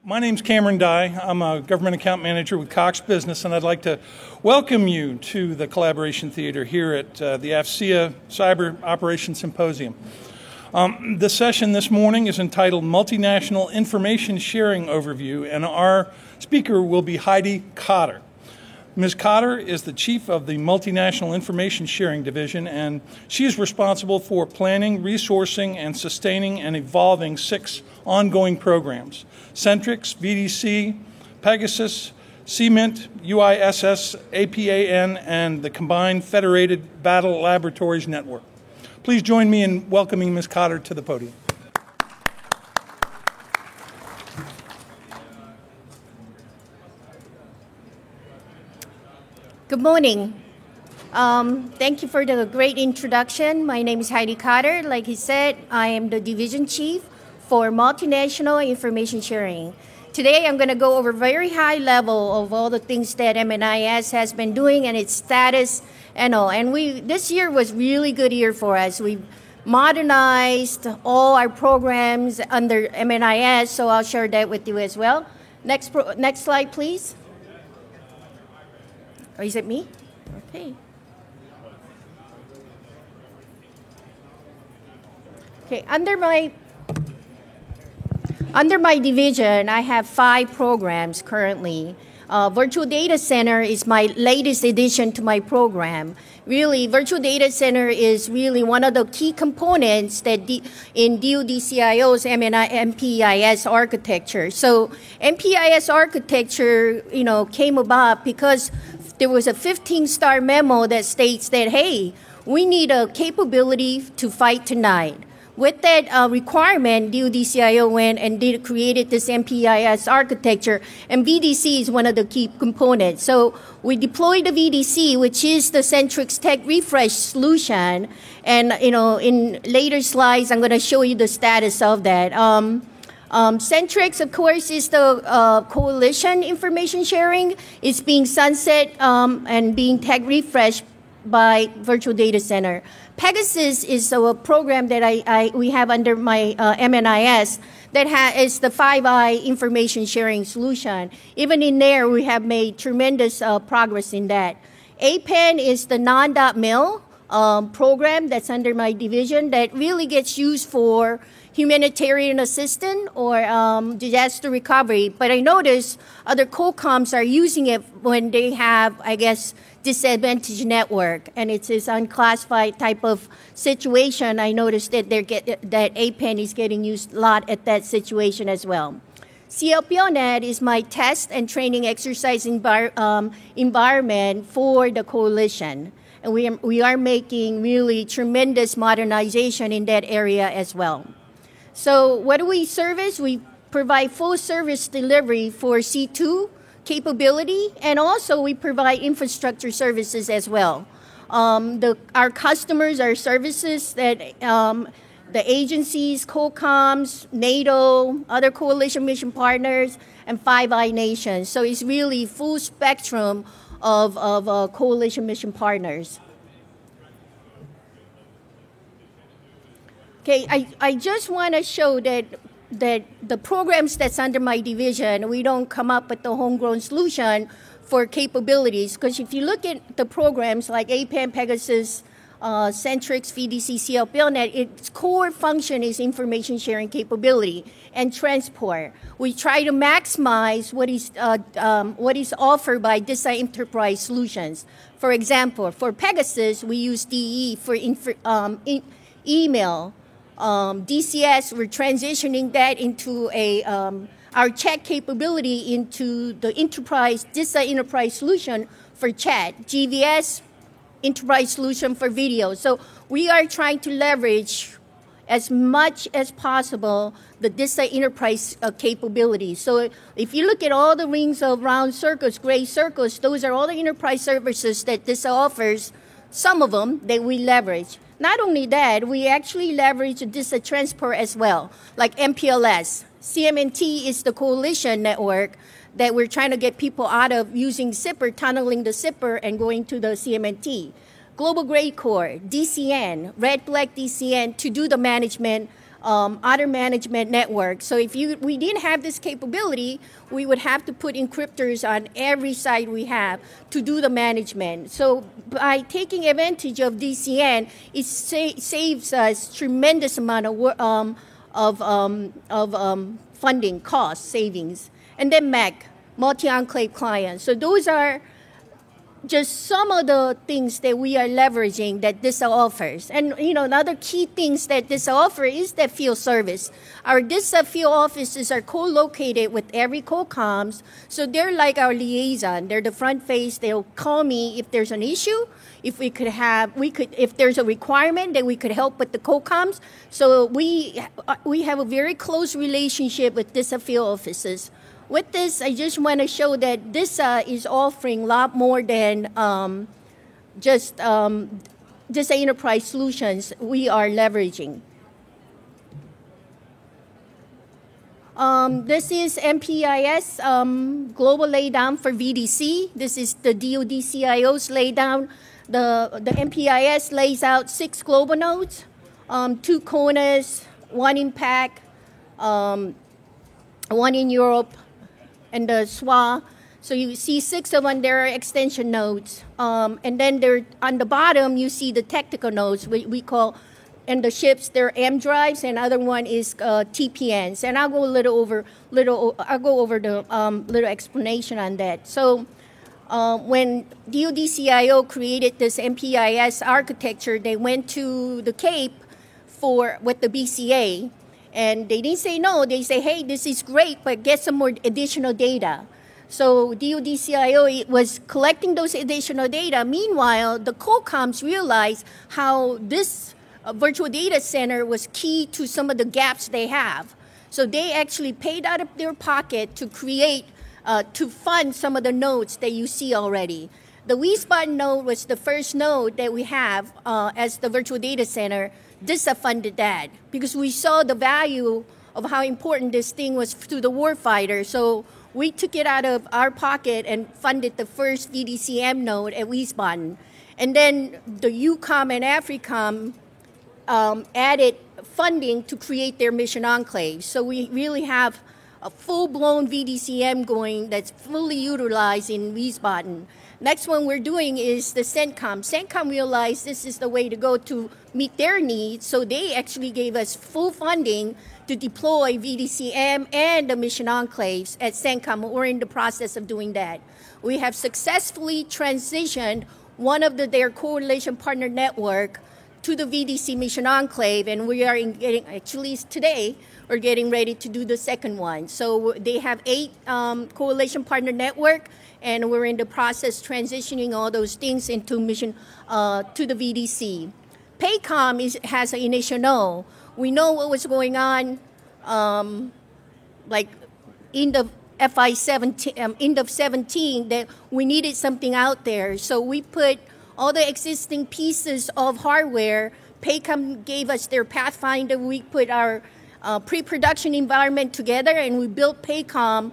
My name's Cameron Dye. I'm a government account manager with Cox Business, and I'd like to welcome you to the Collaboration Theater here at the AFCEA Cyber Operations Symposium. The session this morning is entitled Multinational Information Sharing Overview, and our speaker will be Heidi Cotter. Ms. Cotter is the chief of the Multinational Information Sharing Division, and she is responsible for planning, resourcing, and sustaining and evolving 6 ongoing programs: Centrix, VDC, Pegasus, CMINT, UISS, APAN, and the Combined Federated Battle Laboratories Network. Please join me in welcoming Ms. Cotter to the podium. Good morning. Thank you for the great introduction. My name is Heidi Cotter. Like he said, I am the division chief for multinational information sharing. Today, I'm going to go over very high level of all the things that MNIS has been doing and its status and all. And this year was really good year for us. We modernized all our programs under MNIS, so I'll share that with you as well. Next slide, please. Or is it me? Okay. Okay, under my division, I have 5 programs currently. Virtual Data Center is my latest addition to my program. Really, Virtual Data Center is really one of the key components that in DoD-CIO's MPIS architecture. So MPIS architecture, came about because there was a 15-star memo that states that, hey, we need a capability to fight tonight. With that requirement, DoD-CIO went and created this MPIS architecture, and VDC is one of the key components. So we deployed the VDC, which is the Centrix Tech Refresh solution, and in later slides, I'm going to show you the status of that. Centrix, of course, is the coalition information sharing. It's being sunset and being tech refreshed by Virtual Data Center. Pegasus is a program that we have under my MNIS that is the 5i information sharing solution. Even in there, we have made tremendous progress in that. APAN is the non.mil program that's under my division that really gets used for humanitarian assistance or disaster recovery. But I notice other COCOMs are using it when they have, disadvantaged network, and it's this unclassified type of situation. I noticed that that APAN is getting used a lot at that situation as well. CLPONet is my test and training exercise environment for the coalition. And we are making really tremendous modernization in that area as well. So what do we service? We provide full service delivery for C2 capability, and also we provide infrastructure services as well. Our customers are services that the agencies, COCOMs, NATO, other coalition mission partners, and 5i nations. So it's really full spectrum of coalition mission partners. Okay, I just want to show that the programs that's under my division, we don't come up with the homegrown solution for capabilities. Because if you look at the programs like APAN, Pegasus, Centrix, VDC, CLPONet, its core function is information sharing capability and transport. We try to maximize what is offered by DISA Enterprise Solutions. For example, for Pegasus, we use DE for email. DCS, we're transitioning that into our chat capability into the DISA Enterprise Solution for chat. GVS, Enterprise Solution for video. So we are trying to leverage as much as possible the DISA Enterprise capabilities. So if you look at all the rings of round circles, gray circles, those are all the enterprise services that DISA offers, some of them that we leverage. Not only that, we actually leverage DISA transport as well, like MPLS. CMNT is the coalition network that we're trying to get people out of using SIPR, tunneling the SIPR and going to the CMNT. Global Grade Core, DCN, Red Black DCN to do the management other management networks. So if we didn't have this capability, we would have to put encryptors on every site we have to do the management. So by taking advantage of DCN, it saves us tremendous amount of funding cost savings. And then MEC, multi-enclave clients. So those are just some of the things that we are leveraging that DISA offers. And, another key things that DISA offers is that field service. Our DISA field offices are co-located with every co-coms, so they're like our liaison. They're the front face. They'll call me if there's an issue, if there's a requirement that we could help with the co-coms. So we have a very close relationship with DISA field offices. With this, I just want to show that DISA is offering a lot more than just DISA Enterprise Solutions we are leveraging. This is MPIS global laydown for VDC. This is the DoD CIO's laydown. The MPIS lays out 6 global nodes, 2 CONAs, 1 in PAC, 1 in Europe, and the SWA. So you see 6 of them, there are extension nodes. And then there on the bottom, you see the technical nodes, we call, and the ships, they're M drives, and other one is TPNs. And I'll go over the little explanation on that. So when DoD CIO created this MPIS architecture, they went to the Cape with the BCA. And they didn't say no. They say, hey, this is great, but get some more additional data. So DoD CIO was collecting those additional data. Meanwhile, the co-coms realized how this virtual data center was key to some of the gaps they have. So they actually paid out of their pocket to to fund some of the nodes that you see already. The Wiesbaden node was the first node that we have as the virtual data center. DISA funded that because we saw the value of how important this thing was to the warfighter. So we took it out of our pocket and funded the first VDCM node at Wiesbaden. And then the EUCOM and AFRICOM added funding to create their mission enclaves. So we really have a full-blown VDCM going that's fully utilized in Wiesbaden. Next one we're doing is the CENTCOM. CENTCOM realized this is the way to go to meet their needs, so they actually gave us full funding to deploy VDCM and the mission enclaves at CENTCOM. We're in the process of doing that. We have successfully transitioned one of their coalition partner network to the VDC mission enclave, and we are today, we're getting ready to do the second one. So they have 8 coalition partner network, and we're in the process transitioning all those things into mission to the VDC. PACOM has an initial no. We know what was going on, like in the FY17, end of 17, that we needed something out there. So we put all the existing pieces of hardware. PACOM gave us their Pathfinder. We put our pre-production environment together, and we built PACOM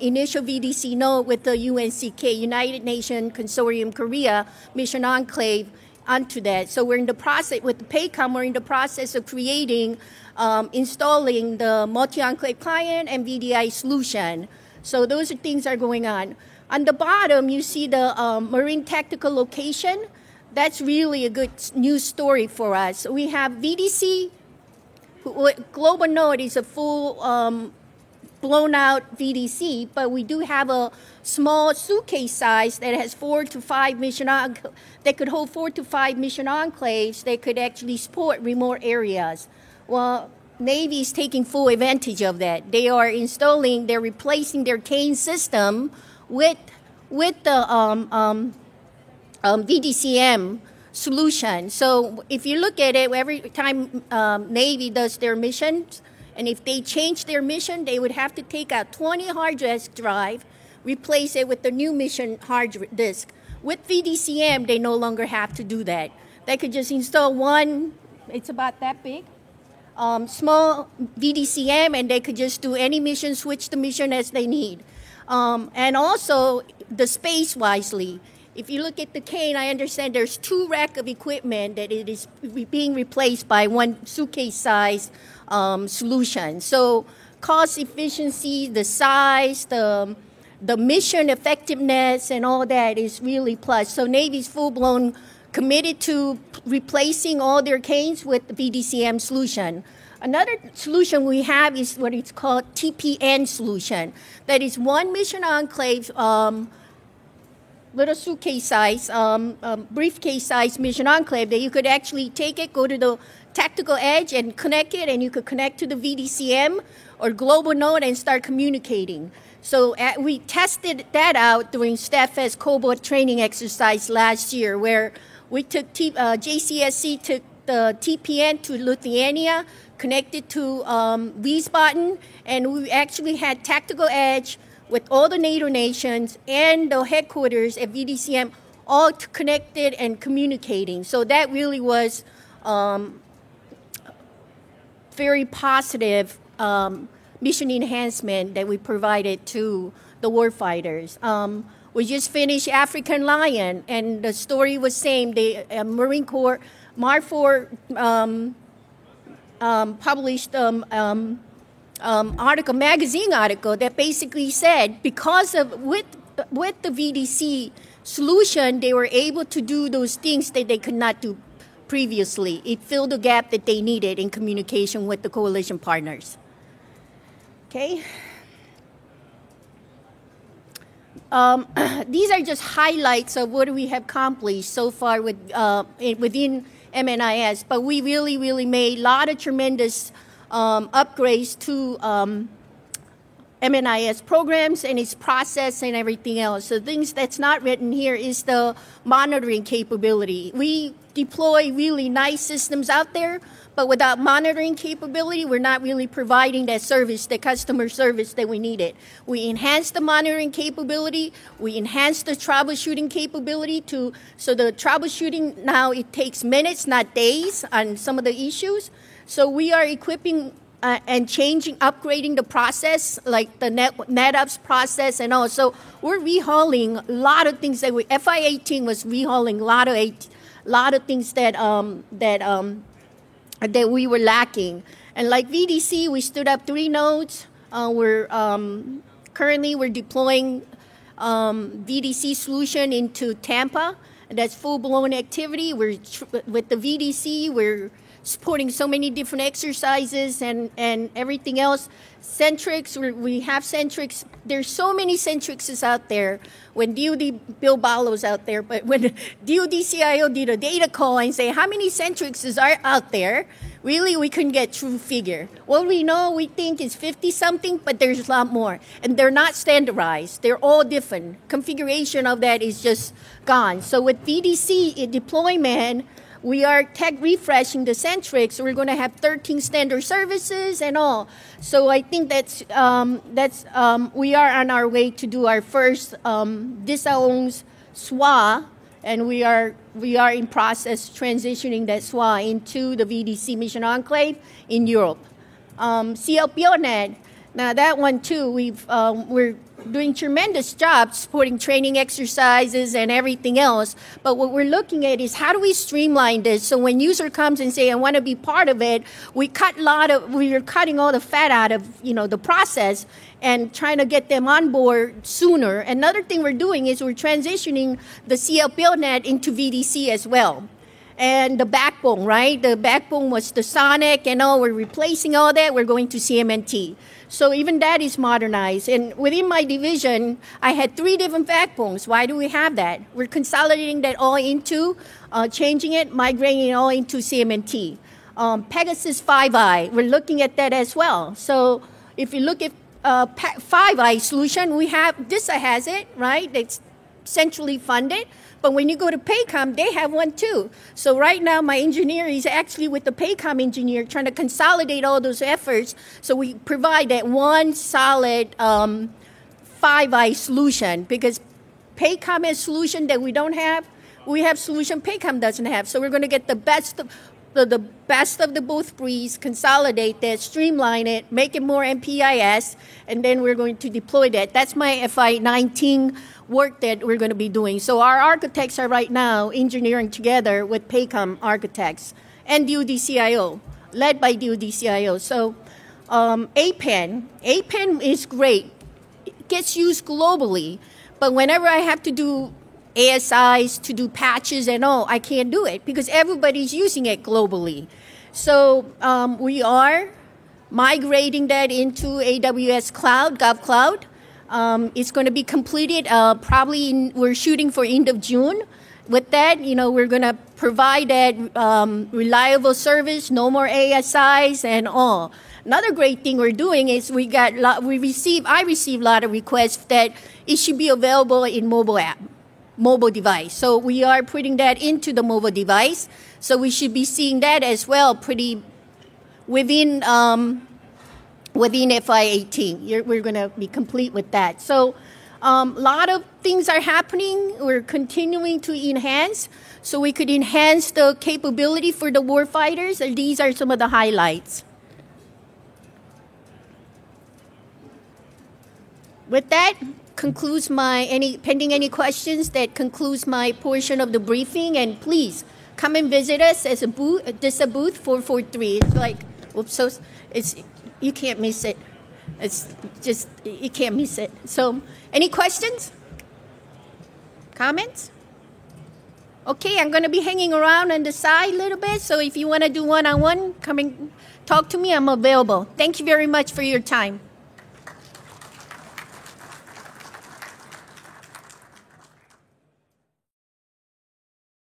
initial VDC node with the UNCK, United Nations Consortium Korea Mission Enclave, onto that. So we're in the process, with the PACOM, we're in the process of creating, installing the multi-enclave client and VDI solution. So those are things that are going on. On the bottom, you see the Marine Tactical Location. That's really a good news story for us. We have VDC. Global Node is a full blown out VDC, but we do have a small suitcase size that has 4 to 5 that could hold 4 to 5 mission enclaves that could actually support remote areas. Well, Navy is taking full advantage of that. They're replacing their CANE system with the VDCM solution. So if you look at it, every time Navy does their missions, and if they change their mission, they would have to take out 20 hard disk drive, replace it with the new mission hard disk. With VDCM, they no longer have to do that. They could just install one, it's about that big, small VDCM, and they could just do any mission, switch the mission as they need. And also, the space wisely. If you look at the CANE, I understand there's 2 rack of equipment that it is being replaced by 1 suitcase size solution. So cost efficiency, the size, the mission effectiveness, and all that is really plus. So Navy's full-blown committed to replacing all their canes with the VDCM solution. Another solution we have is what it's called TPN solution. That is one mission enclave, little suitcase size, briefcase size mission enclave that you could actually take it, go to the tactical edge and connect it, and you could connect to the VDCM or global node and start communicating. So we tested that out during StaffEd's Cobalt training exercise last year, where we took JCSC took the TPN to Lithuania, connected to Wiesbaden, and we actually had tactical edge with all the NATO nations and the headquarters at VDCM all connected and communicating. So that really was very positive mission enhancement that we provided to the warfighters. We just finished African Lion, and the story was same. The Marine Corps, MARFOR, published magazine article that basically said because of with the VDC solution, they were able to do those things that they could not do previously. It filled the gap that they needed in communication with the coalition partners. Okay. These are just highlights of what we have accomplished so far with within MNIS, but we really made a lot of tremendous upgrades to MNIS programs and its process and everything else. So things that's not written here is the monitoring capability. We deploy really nice systems out there, but without monitoring capability, we're not really providing that service, the customer service that we needed. We enhanced the monitoring capability. We enhanced the troubleshooting capability so the troubleshooting now it takes minutes, not days on some of the issues. So we are equipping and upgrading the process, like the NetOps process, and also we're rehauling a lot of things that FI-18 was rehauling a lot of things that we were lacking. And like VDC, we stood up 3 nodes. Currently we're deploying VDC solution into Tampa. That's full-blown activity. With the VDC, we're supporting so many different exercises and everything else. Centrics, we have Centrics. There's so many Centrics out there. When DoD, Bill Ballo's out there, but when DoD CIO did a data call and say, how many Centrics are out there? Really, we couldn't get true figure. What we know, we think is 50-something, but there's a lot more. And they're not standardized. They're all different. Configuration of that is just gone. So with VDC deployment, we are tech refreshing the Centrics. We're going to have 13 standard services and all. So I think we are on our way to do our first DISA-OWN's SWA, and we are in process transitioning that SWA into the VDC Mission Enclave in Europe. CLPONet, now that one too, we're doing tremendous job supporting training exercises and everything else. But what we're looking at is how do we streamline this so when user comes and say, I want to be part of it, we are cutting all the fat out of the process and trying to get them on board sooner. Another thing we're doing is we're transitioning the CLPONet into VDC as well. And the backbone, right? The backbone was the Sonic and all. We're replacing all that. We're going to CMNT. So even that is modernized. And within my division, I had 3 different backbones. Why do we have that? We're consolidating that all into, changing it, migrating it all into CMNT. Pegasus 5i, we're looking at that as well. So if you look at 5i solution, we have, DISA has it, right? It's centrally funded. But when you go to PACOM, they have one too. So right now, my engineer is actually with the PACOM engineer trying to consolidate all those efforts so we provide that one solid 5i solution, because PACOM has solution that we don't have. We have solution PACOM doesn't have. So we're going to get the best of the both breeds, consolidate that, streamline it, make it more MPIS, and then we're going to deploy that. That's my FI-19 work that we're going to be doing. So our architects are right now engineering together with PACOM architects and DoD CIO. led by DoD-CIO. So APEN is great. It gets used globally, but whenever I have to do ASIs, to do patches and all, I can't do it because everybody's using it globally. So we are migrating that into AWS Cloud, GovCloud. It's going to be completed we're shooting for end of June. With that, we're going to provide that reliable service, no more ASIs and all. Another great thing we're doing is I received a lot of requests that it should be available in mobile device. So we are putting that into the mobile device. So we should be seeing that as well within FY18. We're going to be complete with that. So a lot of things are happening. We're continuing to enhance so we could enhance the capability for the warfighters. And these are some of the highlights. With that, concludes pending any questions, that concludes my portion of the briefing. And please come and visit us as a booth. This is a booth 443. It's like, you can't miss it. It's just, you can't miss it. So, any questions? Comments? Okay, I'm going to be hanging around on the side a little bit. So if you want to do one-on-one, come and talk to me. I'm available. Thank you very much for your time.